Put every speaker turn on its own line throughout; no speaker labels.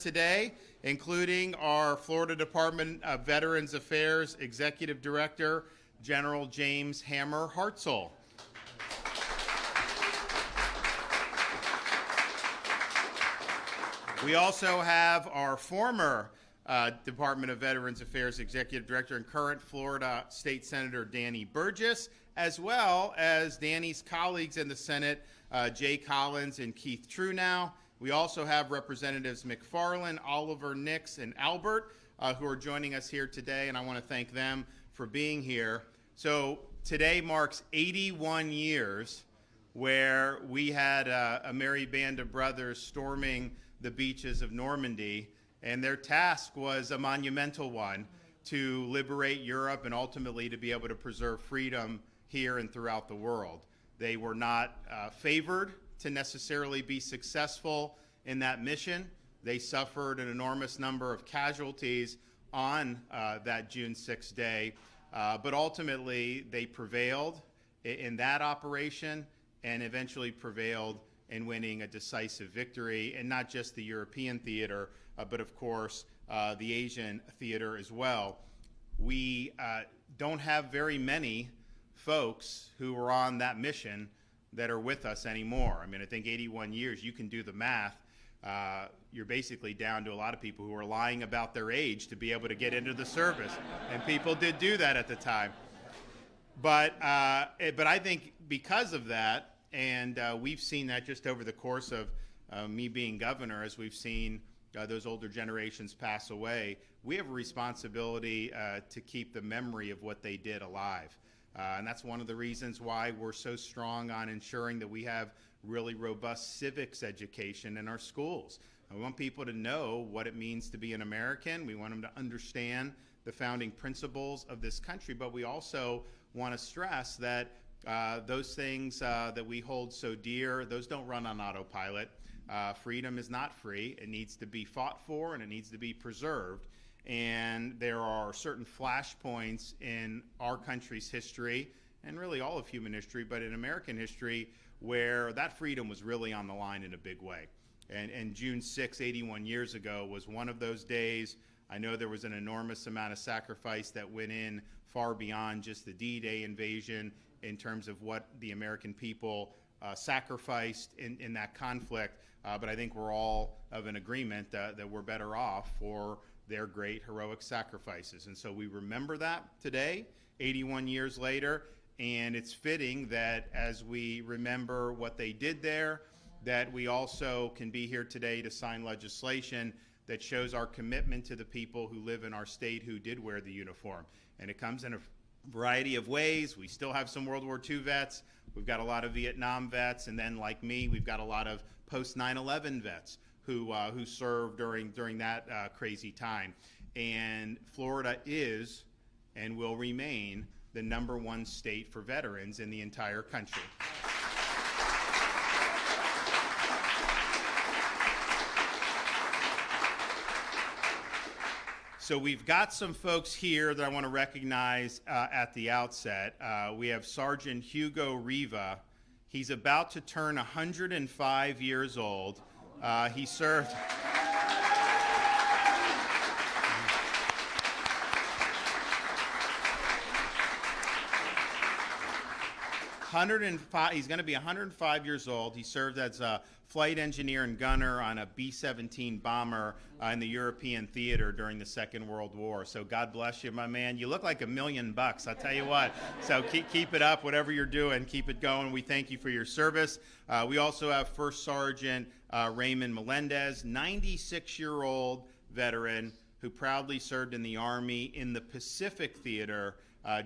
today, including our Florida Department of Veterans Affairs Executive Director, General James Hammer Hartzell. We also have our former Department of Veterans Affairs Executive Director and current Florida State Senator Danny Burgess, as well as Danny's colleagues in the Senate, Jay Collins and Keith Truenow. We also have Representatives McFarland, Oliver, Nix, and Albert, who are joining us here today, and I want to thank them for being here. So today marks 81 years where we had a merry band of brothers storming the beaches of Normandy, and their task was a monumental one: to liberate Europe and ultimately to be able to preserve freedom here and throughout the world. They were not favored to necessarily be successful in that mission. They suffered an enormous number of casualties on that June 6th day, but ultimately they prevailed in that operation and eventually prevailed in winning a decisive victory, and not just the European theater, but of course the Asian theater as well. We don't have very many folks who were on that mission that are with us anymore. I mean, I think 81 years, you can do the math. You're basically down to a lot of people who are lying about their age to be able to get into the service, and people did do that at the time. But I think because of that, and we've seen that just over the course of me being governor, as we've seen those older generations pass away, we have a responsibility to keep the memory of what they did alive. And that's one of the reasons why we're so strong on ensuring that we have really robust civics education in our schools. And we want people to know what it means to be an American. We want them to understand the founding principles of this country, but we also want to stress that those things that we hold so dear, those don't run on autopilot. Freedom is not free. It needs to be fought for, and it needs to be preserved. And there are certain flashpoints in our country's history, and really all of human history, but in American history, where that freedom was really on the line in a big way. And June 6, 81 years ago, was one of those days. I know there was an enormous amount of sacrifice that went in far beyond just the D-Day invasion in terms of what the American people sacrificed in that conflict, but I think we're all of an agreement that we're better off for their great heroic sacrifices. And so we remember that today, 81 years later, and it's fitting that as we remember what they did there, that we also can be here today to sign legislation that shows our commitment to the people who live in our state who did wear the uniform. And it comes in a variety of ways. We still have some World War II vets. We've got a lot of Vietnam vets, and then like me, we've got a lot of post 9/11 vets who served during that crazy time. And Florida is and will remain the #1 state for veterans in the entire country. So we've got some folks here that I want to recognize at the outset. We have Sergeant Hugo Riva. He's about to turn 105 years old. He served... He's going to be 105 years old. He served as a flight engineer and gunner on a B-17 bomber in the European theater during the Second World War. So God bless you, my man. You look like $1 million, I'll tell you what. So keep it up, whatever you're doing, keep it going. We thank you for your service. We also have First Sergeant Raymond Melendez, 96-year-old veteran who proudly served in the Army in the Pacific Theater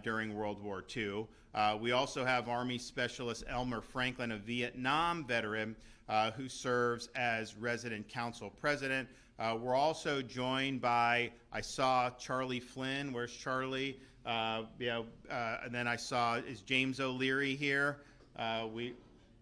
during World War II. We also have Army Specialist Elmer Franklin, a Vietnam veteran who serves as resident council president. We're also joined by, I saw Charlie Flynn. Where's Charlie? And then I saw, is James O'Leary here?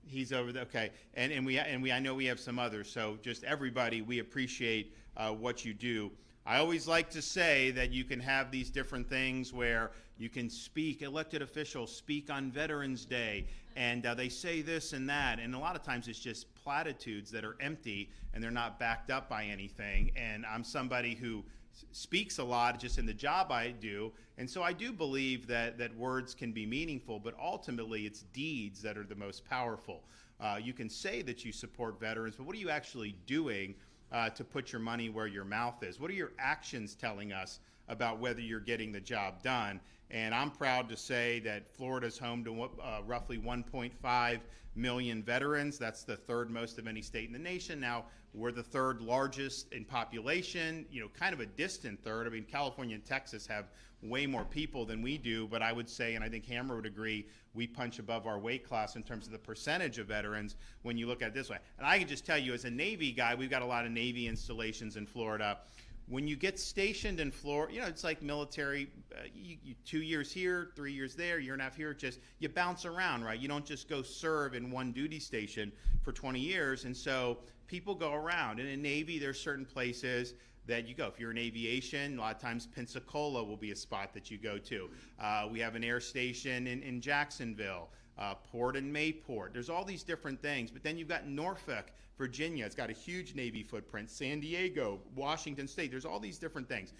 He's over there. Okay, and I know we have some others. So just everybody, we appreciate what you do. I always like to say that you can have these different things where you can speak, elected officials speak on Veterans Day, and they say this and that, and a lot of times it's just platitudes that are empty and they're not backed up by anything. And I'm somebody who speaks a lot just in the job I do, and so I do believe that words can be meaningful, but ultimately it's deeds that are the most powerful. You can say that you support veterans, but what are you actually doing to put your money where your mouth is? What are your actions telling us about whether you're getting the job done? And I'm proud to say that Florida's home to roughly 1.5 million veterans. That's the third most of any state in the nation. Now, we're the third largest in population, kind of a distant third. I mean, California and Texas have way more people than we do, but I would say, and I think Hammer would agree, we punch above our weight class in terms of the percentage of veterans when you look at it this way. And I can just tell you, as a Navy guy, we've got a lot of Navy installations in Florida. When you get stationed in Florida, it's like military, you 2 years here, 3 years there, year and a half here, just you bounce around, right? You don't just go serve in one duty station for 20 years. And so people go around. And in Navy, there's certain places that you go. If you're in aviation, a lot of times Pensacola will be a spot that you go to. We have an air station in Jacksonville, Port and Mayport. There's all these different things. But then you've got Norfolk, Virginia. It's got a huge Navy footprint. San Diego, Washington State. There's all these different things.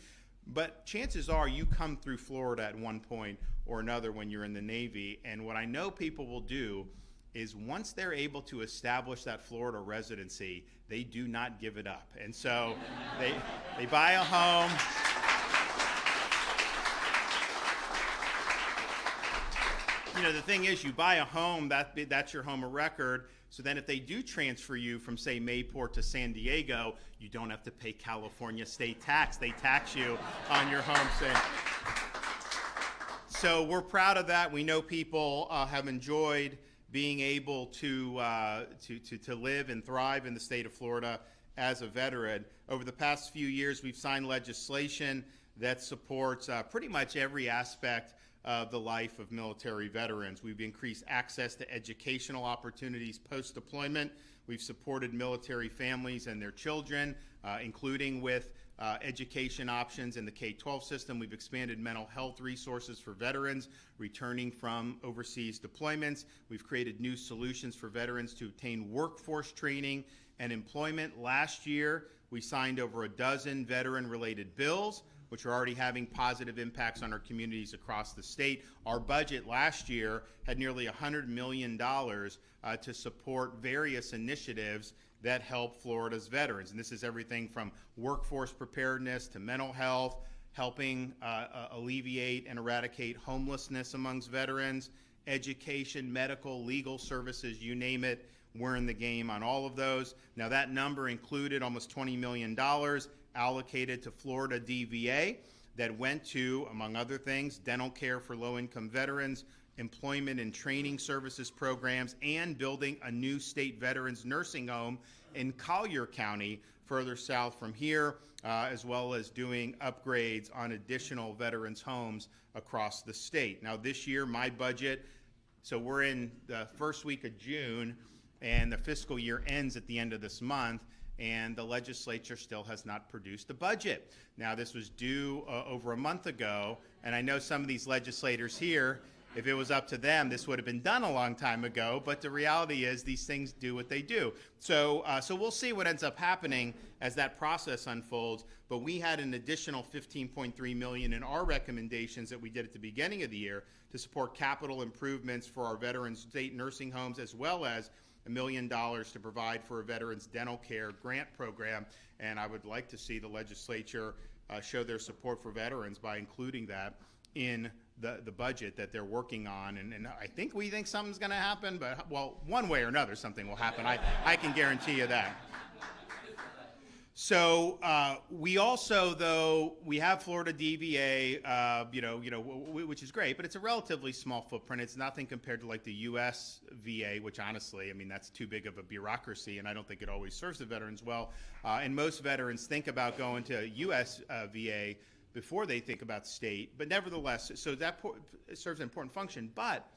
But chances are you come through Florida at one point or another when you're in the Navy. And what I know people will do is once they're able to establish that Florida residency, they do not give it up. And so they buy a home. The thing is, you buy a home, that's your home of record. So then if they do transfer you from, say, Mayport to San Diego, you don't have to pay California state tax. They tax you on your home state. So we're proud of that. We know people have enjoyed being able to live and thrive in the state of Florida as a veteran. Over the past few years, we've signed legislation that supports pretty much every aspect of the life of military veterans. We've increased access to educational opportunities post-deployment. We've supported military families and their children, including with education options in the K-12 system. We've expanded mental health resources for veterans returning from overseas deployments. We've created new solutions for veterans to obtain workforce training and employment. Last year, we signed over a dozen veteran-related bills, which are already having positive impacts on our communities across the state. Our budget last year had nearly $100 million to support various initiatives that help Florida's veterans. And this is everything from workforce preparedness to mental health, helping alleviate and eradicate homelessness amongst veterans, education, medical, legal services, you name it. We're in the game on all of those. Now that number included almost $20 million allocated to Florida DVA that went to, among other things, dental care for low-income veterans, employment and training services programs, and building a new state veterans nursing home in Collier County, further south from here, as well as doing upgrades on additional veterans homes across the state. Now this year, my budget, so we're in the first week of June, and the fiscal year ends at the end of this month, and the legislature still has not produced a budget. Now, this was due over a month ago, and I know some of these legislators here, if it was up to them, this would have been done a long time ago, but the reality is these things do what they do. So we'll see what ends up happening as that process unfolds, but we had an additional $15.3 million in our recommendations that we did at the beginning of the year to support capital improvements for our veterans state nursing homes, as well as $1 million to provide for a veterans dental care grant program. And I would like to see the legislature show their support for veterans by including that in the budget that they're working on. And we think something's going to happen, but, well, one way or another, something will happen. I can guarantee you that. So we also, though, we have Florida DVA, which is great, but it's a relatively small footprint. It's nothing compared to like the U.S. VA, which honestly, I mean, that's too big of a bureaucracy, and I don't think it always serves the veterans well. And most veterans think about going to U.S. VA before they think about state, but nevertheless, so that serves an important function. But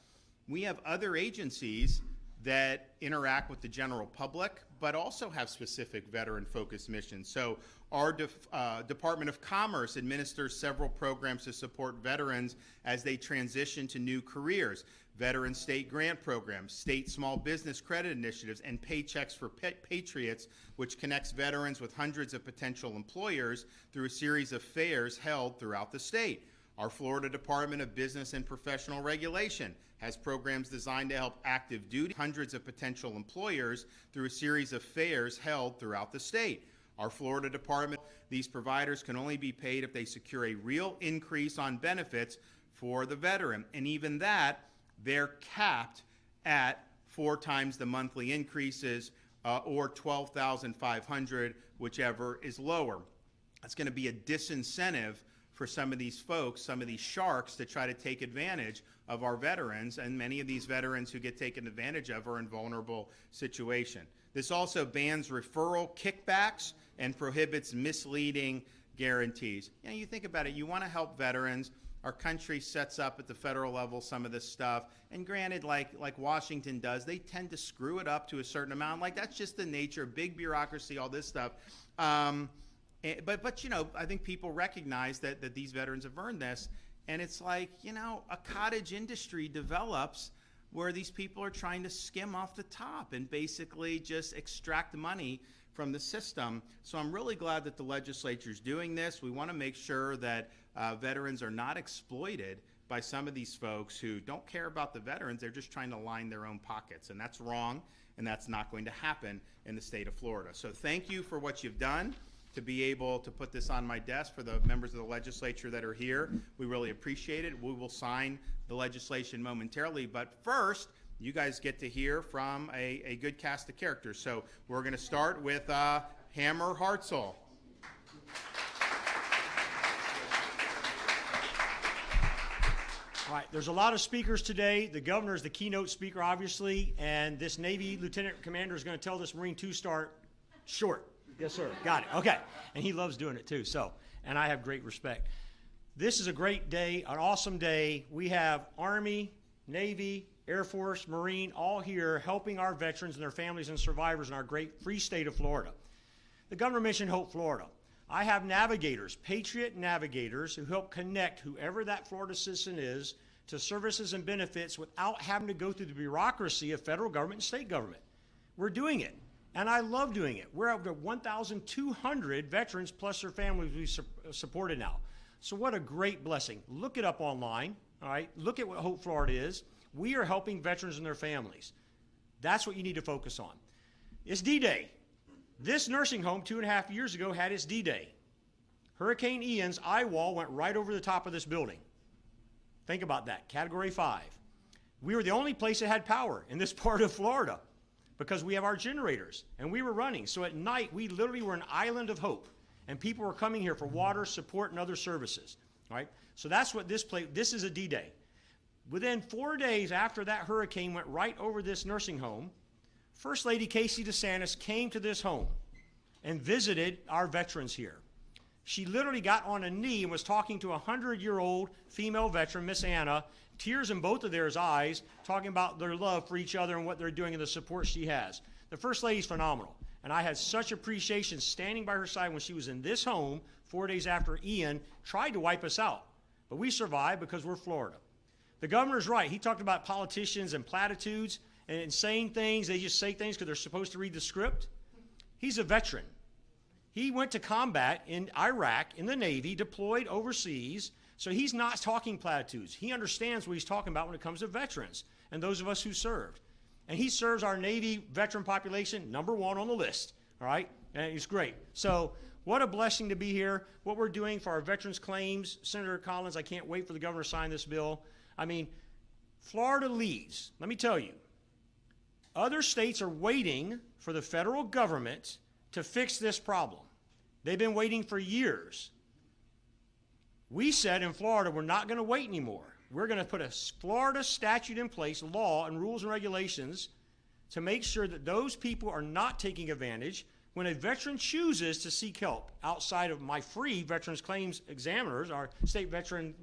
we have other agencies that interact with the general public, but also have specific veteran-focused missions. So our Department of Commerce administers several programs to support veterans as they transition to new careers. Veteran state grant programs, state small business credit initiatives, and Paychecks for Patriots, which connects veterans with hundreds of potential employers through a series of fairs held throughout the state. Our Florida Department of Business and Professional Regulation has programs designed to help active duty hundreds of potential employers through a series of fairs held throughout the state. Our Florida Department, these providers can only be paid if they secure a real increase on benefits for the veteran, and even that, they're capped at 4 times the monthly increases or $12,500, whichever is lower. That's going to be a disincentive for some of these folks, some of these sharks, to try to take advantage of our veterans, and many of these veterans who get taken advantage of are in vulnerable situation. This also bans referral kickbacks and prohibits misleading guarantees. You know, you think about it, you want to help veterans. Our country sets up at the federal level some of this stuff, and granted, like Washington does, they tend to screw it up to a certain amount. Like, that's just the nature, big bureaucracy, all this stuff. But you know, I think people recognize that these veterans have earned this, and it's like, you know, a cottage industry develops where these people are trying to skim off the top and basically just extract money from the system. So I'm really glad that the legislature is doing this. We want to make sure that veterans are not exploited by some of these folks who don't care about the veterans. They're just trying to line their own pockets, and that's wrong, and that's not going to happen in the state of Florida. So thank you for what you've done to be able to put this on my desk for the members of the legislature that are here. We really appreciate it. We will sign the legislation momentarily, but first, you guys get to hear from a good cast of characters. So we're going to start with Hammer Hartzell.
All right, there's a lot of speakers today. The governor is the keynote speaker, obviously, and this Navy lieutenant commander is going to tell this Marine two-star short. Yes, sir. Got it. Okay. And he loves doing it, too. So, and I have great respect. This is a great day, an awesome day. We have Army, Navy, Air Force, Marine, all here helping our veterans and their families and survivors in our great free state of Florida. The governor mentioned Hope Florida. I have navigators, Patriot navigators, who help connect whoever that Florida citizen is to services and benefits without having to go through the bureaucracy of federal government and state government. We're doing it, and I love doing it. We're up to 1,200 veterans plus their families we've supported now. So what a great blessing. Look it up online, all right? Look at what Hope Florida is. We are helping veterans and their families. That's what you need to focus on. It's D-Day. This nursing home 2.5 years ago had its D-Day. Hurricane Ian's eye wall went right over the top of this building. Think about that, Category 5. We were the only place that had power in this part of Florida because we have our generators, and we were running. So at night, we literally were an island of hope, and people were coming here for water, support, and other services, right? So that's what this is a D-Day. Within 4 days after that hurricane went right over this nursing home, First Lady Casey DeSantis came to this home and visited our veterans here. She literally got on a knee and was talking to a 100-year-old female veteran, Miss Anna, tears in both of their eyes, talking about their love for each other and what they're doing and the support she has. The First Lady's phenomenal, and I had such appreciation standing by her side when she was in this home 4 days after Ian tried to wipe us out. But we survived because we're Florida. The governor's right. He talked about politicians and platitudes and saying things. They just say things because they're supposed to read the script. He's a veteran. He went to combat in Iraq in the Navy, deployed overseas, so he's not talking platitudes. He understands what he's talking about when it comes to veterans and those of us who served. And he serves our Navy veteran population #1 on the list, all right? And he's great. So what a blessing to be here. What we're doing for our veterans claims, Senator Collins, I can't wait for the governor to sign this bill. I mean, Florida leads. Let me tell you, other states are waiting for the federal government to fix this problem. They've been waiting for years. We said in Florida, we're not going to wait anymore. We're going to put a Florida statute in place, law and rules and regulations, to make sure that those people are not taking advantage when a veteran chooses to seek help outside of my free veterans claims examiners, our state veteran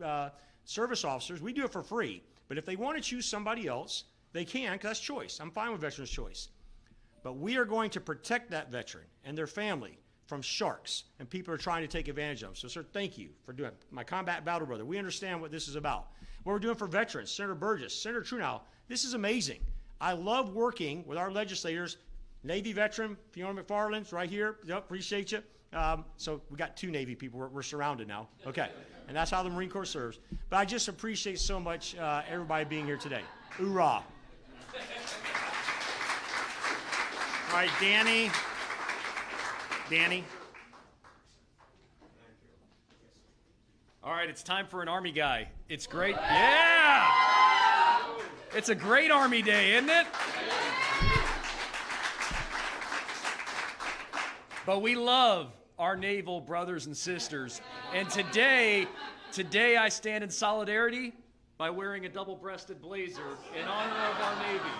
service officers. We do it for free. But if they want to choose somebody else, They can, because that's choice. I'm fine with veterans' choice. But we are going to protect that veteran and their family from sharks and people who are trying to take advantage of them. So, sir, thank you for doing it. My combat battle brother, we understand what this is about. What we're doing for veterans, Senator Burgess, Senator Truenow, this is amazing. I love working with our legislators. Navy veteran, Fiona McFarland's right here. Yep, appreciate you. So we got 2 Navy people. We're surrounded now. Okay. And that's how the Marine Corps serves. But I just appreciate so much everybody being here today. Hoorah.
All right, Danny.
All right, it's time for an Army guy. It's great. Yeah! It's a great Army day, isn't it? But we love our naval brothers and sisters. And today I stand in solidarity by wearing a double-breasted blazer in honor of our Navy.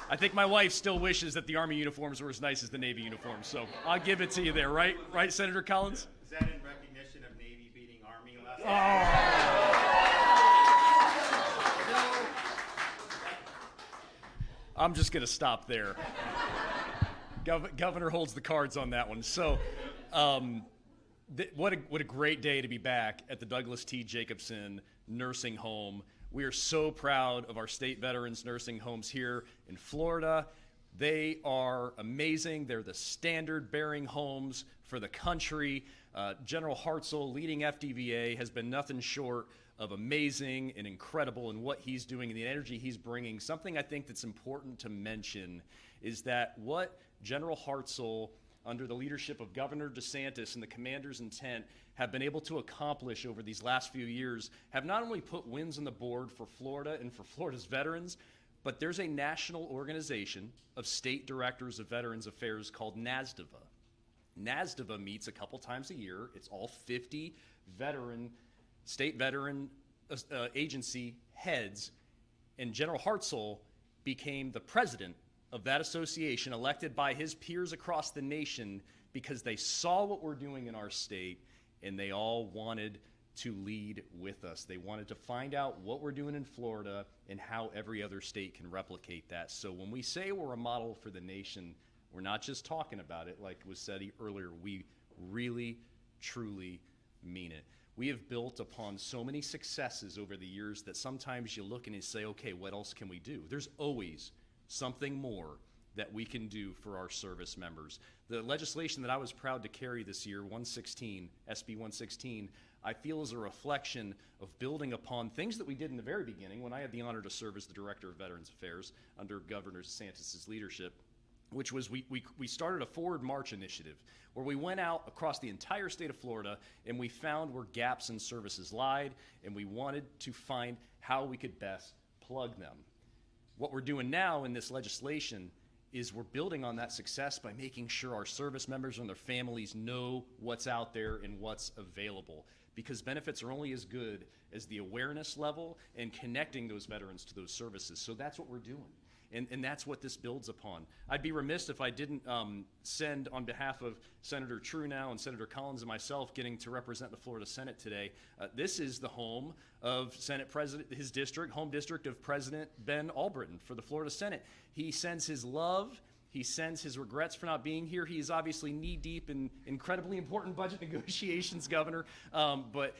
I think my wife still wishes that the Army uniforms were as nice as the Navy uniforms, so I'll give it to you there, right? Right, Senator Collins?
Is that in recognition of Navy beating Army last night?
I'm just going to stop there. Governor holds the cards on that one. So what a great day to be back at the Douglas T. Jacobson Nursing Home. We are so proud of our state veterans nursing homes here in Florida. They are amazing. They're the standard-bearing homes for the country. General Hartzell, leading FDVA, has been nothing short of amazing and incredible in what he's doing and the energy he's bringing. Something I think that's important to mention is that what General Hartzell, under the leadership of Governor DeSantis and the commander's intent, have been able to accomplish over these last few years have not only put wins on the board for Florida and for Florida's veterans, but there's a national organization of state directors of Veterans Affairs called NASDVA. NASDVA meets a couple times a year. It's all 50 state veteran agency heads, and General Hartzell became the president of that association, elected by his peers across the nation because they saw what we're doing in our state and they all wanted to lead with us. They wanted to find out what we're doing in Florida and how every other state can replicate that. So when we say we're a model for the nation, we're not just talking about it like was said earlier. We really, truly mean it. We have built upon so many successes over the years that sometimes you look and you say, okay, what else can we do? There's always something more that we can do for our service members. The legislation that I was proud to carry this year, 116, SB 116, I feel is a reflection of building upon things that we did in the very beginning when I had the honor to serve as the Director of Veterans Affairs under Governor DeSantis' leadership, which was we started a Forward March initiative where we went out across the entire state of Florida and we found where gaps in services lied, and we wanted to find how we could best plug them. What we're doing now in this legislation is we're building on that success by making sure our service members and their families know what's out there and what's available, because benefits are only as good as the awareness level and connecting those veterans to those services. So that's what we're doing. And that's what this builds upon. I'd be remiss if I didn't send, on behalf of Senator Truenow and Senator Collins and myself getting to represent the Florida Senate today, this is the home of Senate President, his district, home district of President Ben Albritton for the Florida Senate. He sends his love. He sends his regrets for not being here. He is obviously knee-deep in incredibly important budget negotiations, Governor, but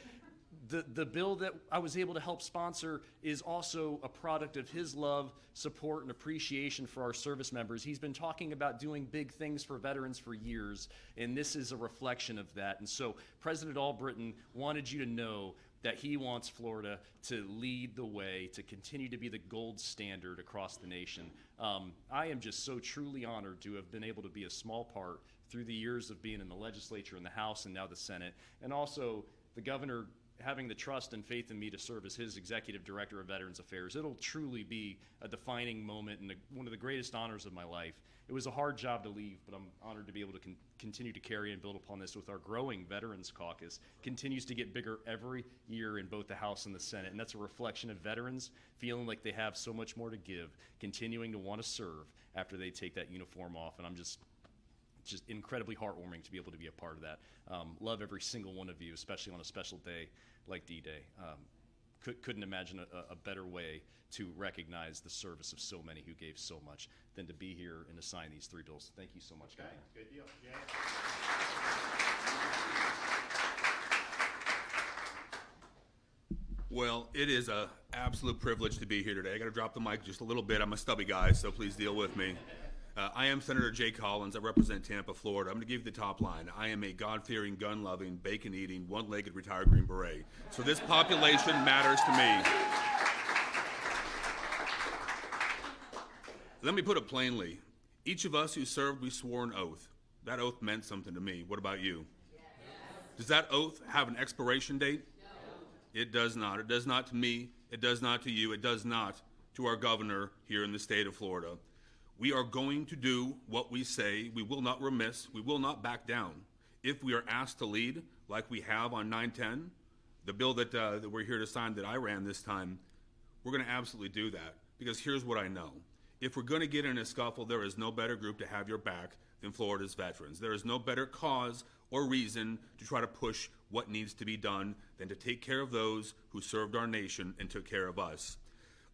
the bill that I was able to help sponsor is also a product of his love, support, and appreciation for our service members. He's been talking about doing big things for veterans for years, and this is a reflection of that. And so President Albritton wanted you to know that he wants Florida to lead the way, to continue to be the gold standard across the nation. I am just so truly honored to have been able to be a small part through the years of being in the legislature, in the House, and now the Senate, and also the governor having the trust and faith in me to serve as his Executive Director of Veterans Affairs. It'll truly be a defining moment and one of the greatest honors of my life. It was a hard job to leave, but I'm honored to be able to continue to carry and build upon this with our growing Veterans Caucus. Continues to get bigger every year in both the House and the Senate, and that's a reflection of veterans feeling like they have so much more to give, continuing to want to serve after they take that uniform off, and I'm just incredibly heartwarming to be able to be a part of that. Love every single one of you, especially on a special day like D-Day. couldn't imagine a better way to recognize the service of so many who gave so much than to be here and to sign these 3 bills. Thank you so much,
Okay,
Governor.
good deal. Jay?
Well, it is an absolute privilege to be here today. I got to drop the mic just a little bit. I'm a stubby guy, so please deal with me. I am Senator Jay Collins. I represent Tampa, Florida. I'm going to give you the top line. I am a God-fearing, gun-loving, bacon-eating, one-legged retired Green Beret. So this population matters to me. Let me put it plainly. Each of us who served, we swore an oath. That oath meant something to me. What about you? Yes. Does that oath have an expiration date? No. It does not. It does not to me. It does not to you. It does not to our governor here in the state of Florida. We are going to do what we say. We will not remiss. We will not back down. If we are asked to lead, like we have on 910, the bill that we're here to sign that I ran this time, we're going to absolutely do that. Because here's what I know. If we're going to get in a scuffle, there is no better group to have your back than Florida's veterans. There is no better cause or reason to try to push what needs to be done than to take care of those who served our nation and took care of us.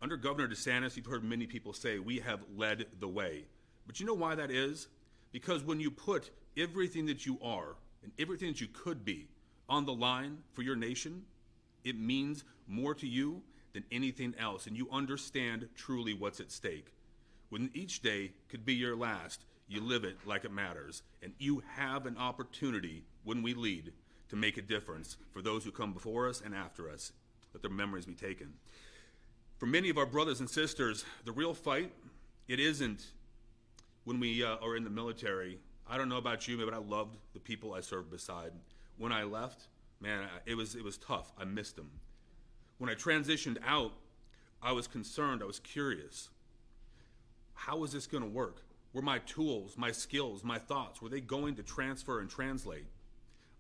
Under Governor DeSantis, you've heard many people say we have led the way. But you know why that is? Because when you put everything that you are and everything that you could be on the line for your nation, it means more to you than anything else, and you understand truly what's at stake. When each day could be your last, you live it like it matters, and you have an opportunity when we lead to make a difference for those who come before us and after us. Let their memories be taken. For many of our brothers and sisters, the real fight, it isn't when we are in the military. I don't know about you, but I loved the people I served beside. When I left, man, it was tough. I missed them. When I transitioned out, I was concerned. I was curious. How is this going to work? Were my tools, my skills, my thoughts, were they going to transfer and translate?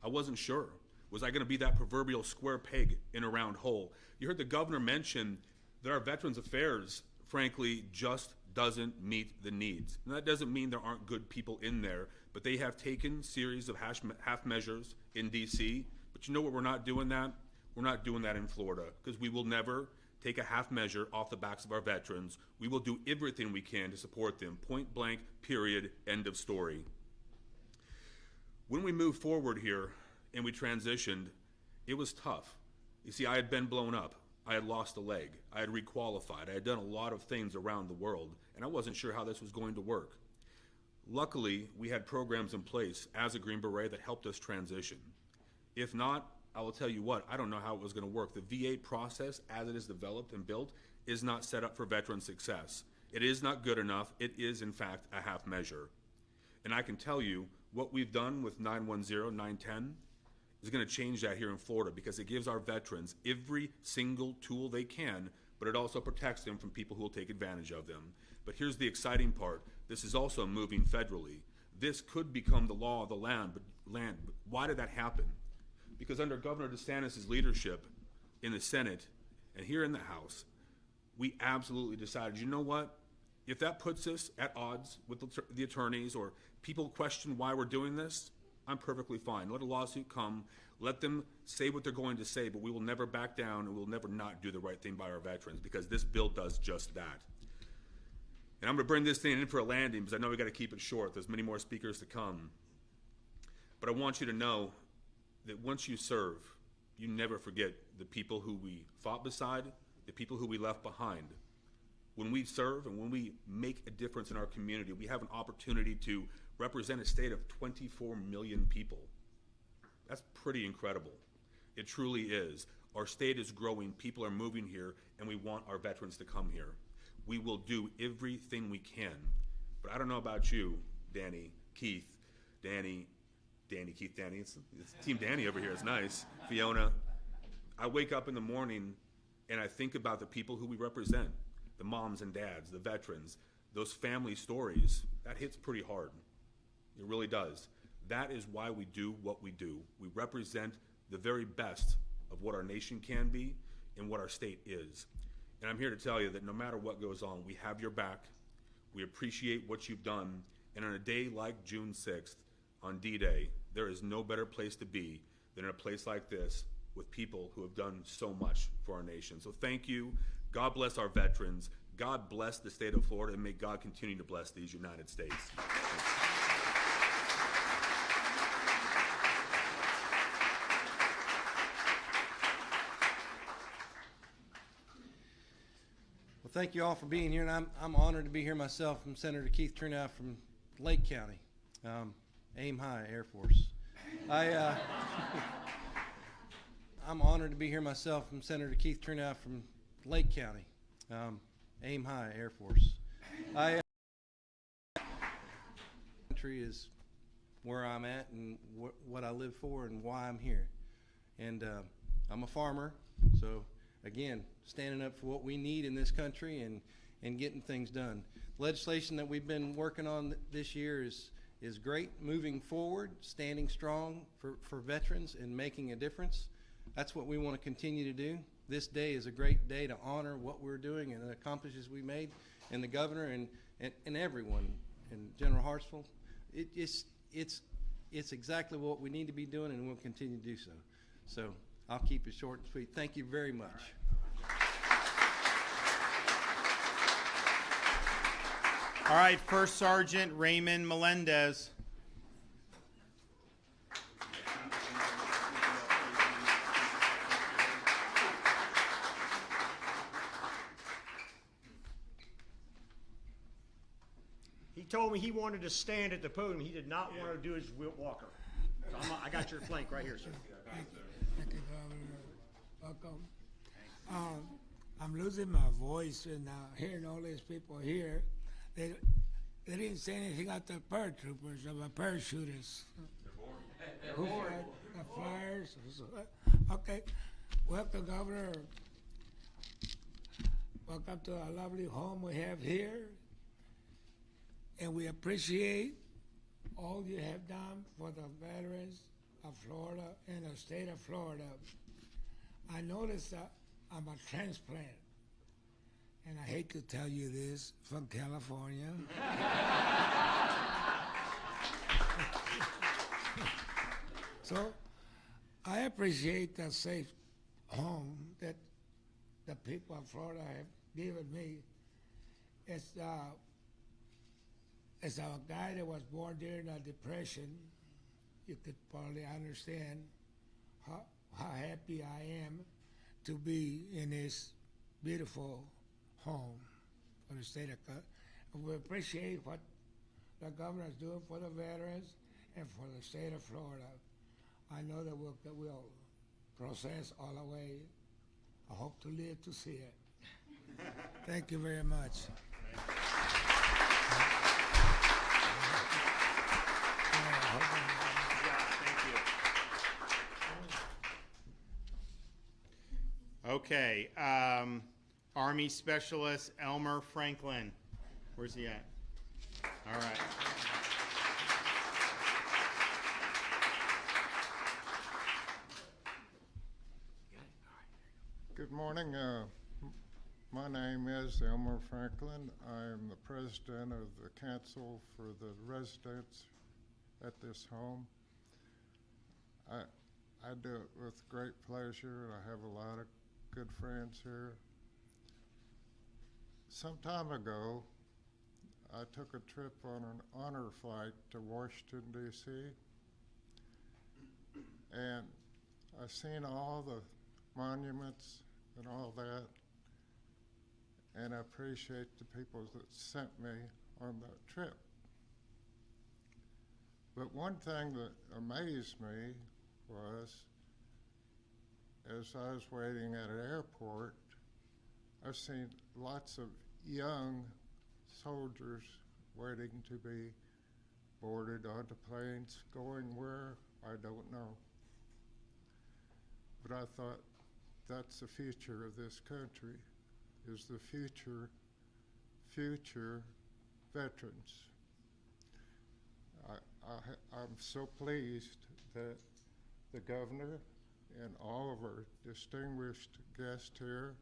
I wasn't sure. Was I going to be that proverbial square peg in a round hole? You heard the governor mention that our Veterans Affairs, frankly, just doesn't meet the needs. And that doesn't mean there aren't good people in there, but they have taken series of half measures in D.C. But you know what, we're not doing that? We're not doing that in Florida, because we will never take a half measure off the backs of our veterans. We will do everything we can to support them. Point blank, period, end of story. When we moved forward here and we transitioned, it was tough. You see, I had been blown up. I had lost a leg. I had requalified. I had done a lot of things around the world, and I wasn't sure how this was going to work. Luckily, we had programs in place as a Green Beret that helped us transition. If not, I will tell you what, I don't know how it was going to work. The VA process, as it is developed and built, is not set up for veteran success. It is not good enough. It is, in fact, a half measure. And I can tell you, what we've done with 910, 910, is going to change that here in Florida, because it gives our veterans every single tool they can, but it also protects them from people who will take advantage of them. But here's the exciting part. This is also moving federally. This could become the law of the land, but why did that happen? Because under Governor DeSantis' leadership in the Senate and here in the House, we absolutely decided, you know what? If that puts us at odds with the attorneys, or people question why we're doing this, I'm perfectly fine. Let a lawsuit come. Let them say what they're going to say, but we will never back down, and we'll never not do the right thing by our veterans, because this bill does just that. And I'm going to bring this thing in for a landing, because I know we got to keep it short. There's many more speakers to come. But I want you to know that once you serve, you never forget the people who we fought beside, the people who we left behind. When we serve and when we make a difference in our community, we have an opportunity to represent a state of 24 million people. That's pretty incredible. It truly is. Our state is growing, people are moving here, and we want our veterans to come here. We will do everything we can. But I don't know about you, Danny, Keith, Danny, Keith, Danny. It's Team Danny over here. It's nice. Fiona. I wake up in the morning and I think about the people who we represent, the moms and dads, the veterans, those family stories. That hits pretty hard. It really does. That is why we do what we do. We represent the very best of what our nation can be and what our state is. And I'm here to tell you that no matter what goes on, we have your back. We appreciate what you've done. And on a day like June 6th, on D-Day, there is no better place to be than in a place like this, with people who have done so much for our nation. So thank you. God bless our veterans. God bless the state of Florida, and may God continue to bless these United States.
Well, thank you all for being here, and I'm honored to be here myself. I'm Senator Keith Turnow from Lake County, Aim High Air Force. I'm honored to be here myself. I'm Senator Keith Turnow from Lake County, Aim High Air Force. Country is where I'm at and what I live for and why I'm here. And I'm a farmer, so again, standing up for what we need in this country and getting things done. Legislation that we've been working on this year is great, moving forward, standing strong for veterans and making a difference. That's what we want to continue to do. This day is a great day to honor what we're doing and the accomplishments we made, and the governor and everyone, and General Hartsfield. It's exactly what we need to be doing, and we'll continue to do so. So I'll keep it short and sweet. Thank you very much.
All right, First Sergeant Raymond Melendez.
He told me he wanted to stand at the podium. He did not want to do his Wilt Walker. So I got your flank right here, sir.
Thank you, Governor. Welcome. I'm losing my voice and hearing all these people here. They didn't say anything about the paratroopers or the parachutists. Who flight? The flyers? Okay. Welcome, Governor. Welcome to our lovely home we have here. And we appreciate all you have done for the veterans of Florida and the state of Florida. I noticed that I'm a transplant, and I hate to tell you this, from California. So I appreciate the safe home that the people of Florida have given me. As a guy that was born during the Depression, you could probably understand how happy I am to be in this beautiful home for the state of Florida. We appreciate what the governor is doing for the veterans and for the state of Florida. I know that we'll process all the way. I hope to live to see it. Thank you very much.
Okay, Army Specialist Elmer Franklin. Where's he at? All right.
Good morning. My name is Elmer Franklin. I am the president of the council for the residents at this home. I do it with great pleasure. I have a lot of good friends here. Some time ago, I took a trip on an honor flight to Washington, D.C., and I've seen all the monuments and all that, and I appreciate the people that sent me on that trip. But one thing that amazed me was, as I was waiting at an airport, I've seen lots of young soldiers waiting to be boarded onto planes, going where, I don't know. But I thought, that's the future of this country, is the future veterans. I'm so pleased that the governor and all of our distinguished guests here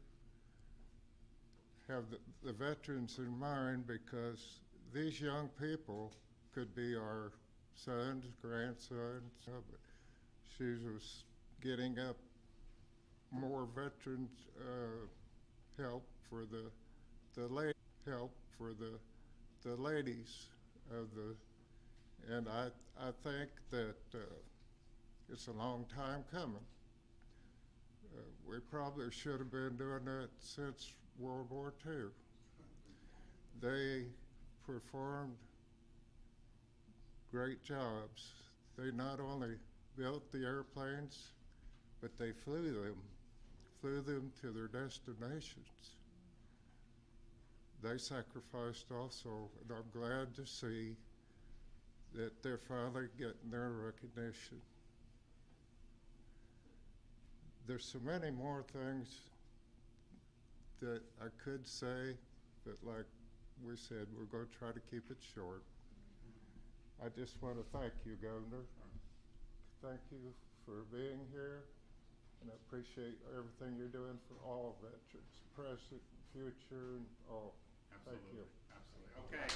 have the veterans in mind, because these young people could be our sons, grandsons. She was getting up more veterans help for the ladies of the, and I think that it's a long time coming. We probably should have been doing that since World War II. They performed great jobs. They not only built the airplanes, but they flew them to their destinations. They sacrificed also, and I'm glad to see that they're finally getting their recognition. There's so many more things that I could say, but like we said, we're going to try to keep it short. I just want to thank you, Governor. Thank you for being here, and I appreciate everything you're doing for all veterans, present, future, and all.
Absolutely.
Thank you.
Absolutely. Okay.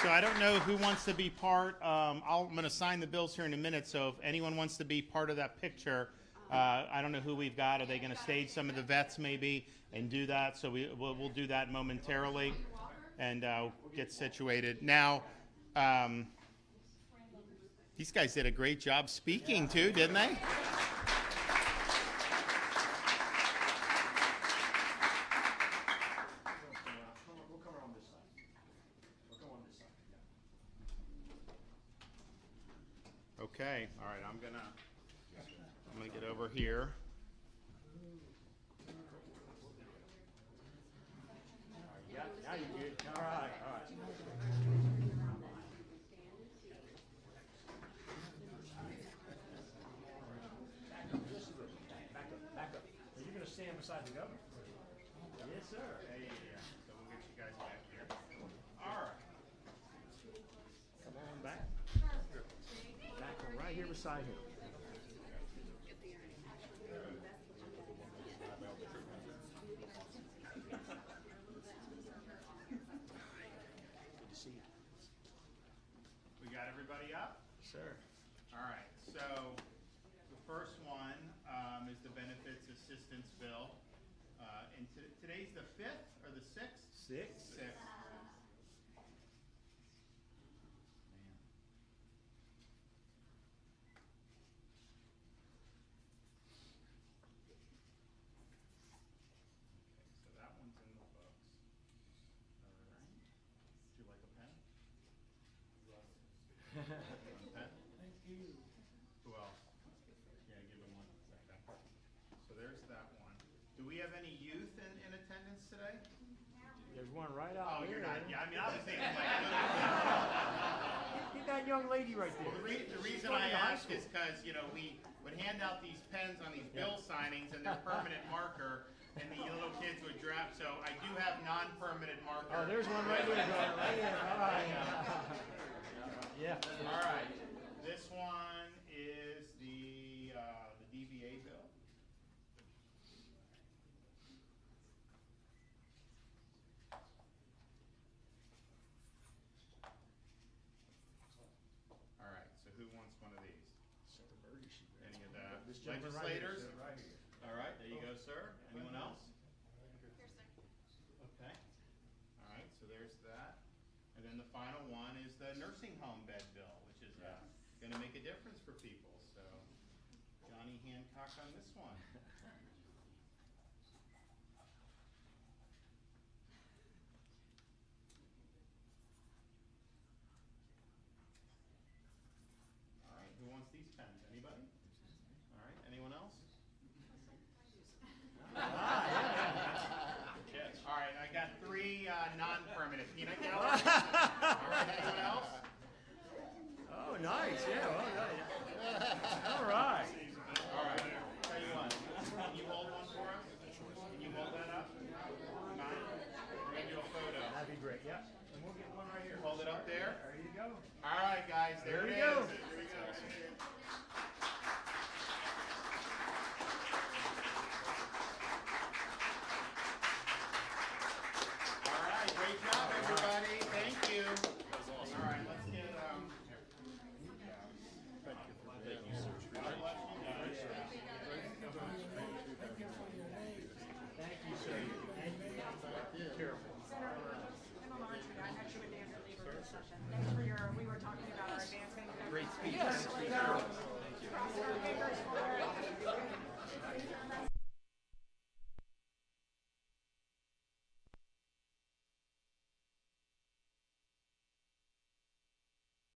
So I don't know who wants to be part. I'm going to sign the bills here in a minute. So if anyone wants to be part of that picture, I don't know who we've got. Are they going to stage some of the vets maybe and do that? So we'll do that momentarily and get situated. Now, these guys did a great job speaking too, didn't they?
We'll come around this side. We'll come on this side.
Okay. All right. I'm gonna get over here.
Yeah, now you're good. All right, all right. Back up. You're going to stand beside the governor. Yes, sir.
Yeah. So we'll get you guys back here. All right.
Come on back. Back right here beside him. Good to see you.
We got everybody up?
Sir.
All right. So the first one is the Benefits Assistance Bill. And today's the 5th or the 6th?
6.
6th. So that one's in the books. All right. Would you like a pen? You want a pen?
Thank you.
Who else? Yeah, give him one. Okay. So there's that one. Do we have any youth in attendance today?
There's one right out
Oh,
there.
you're not. Yeah, I mean, I was thinking like.
Get that young lady right there.
Well, the reason I ask is because, we would hand out these pens on these bill signings and they're permanent marker, and the little kids would draft. So I do have non-permanent marker.
Oh, there's one right there, brother. Right there. All right. Yeah.
All right. This one is the DVA bill. All right. So who wants one of these? Any of the legislators?
Right here.
All right. There you go, sir. Anyone else? Okay. All right. So there's that. And then the final one is the nursing home bed bill, which is going to make a difference for people. So Johnny Hancock on this one. All right. Who wants these pens? Anybody? All right. Anyone else? All right. I got 3 non-permanent peanut galleries. All right. Anyone else?
Oh, nice. Yeah. Well, all right.
All right. Tell you what. Can you hold one for us? Can you hold that up? Mine? We're going to do a photo.
That'd be great. Yeah. And we'll get one right here.
Hold it up there.
There you go.
All right, guys. There
There
it
we go.
is. Here we go. All right. Great job, everybody. Thank you. All right. Let's get
Yes.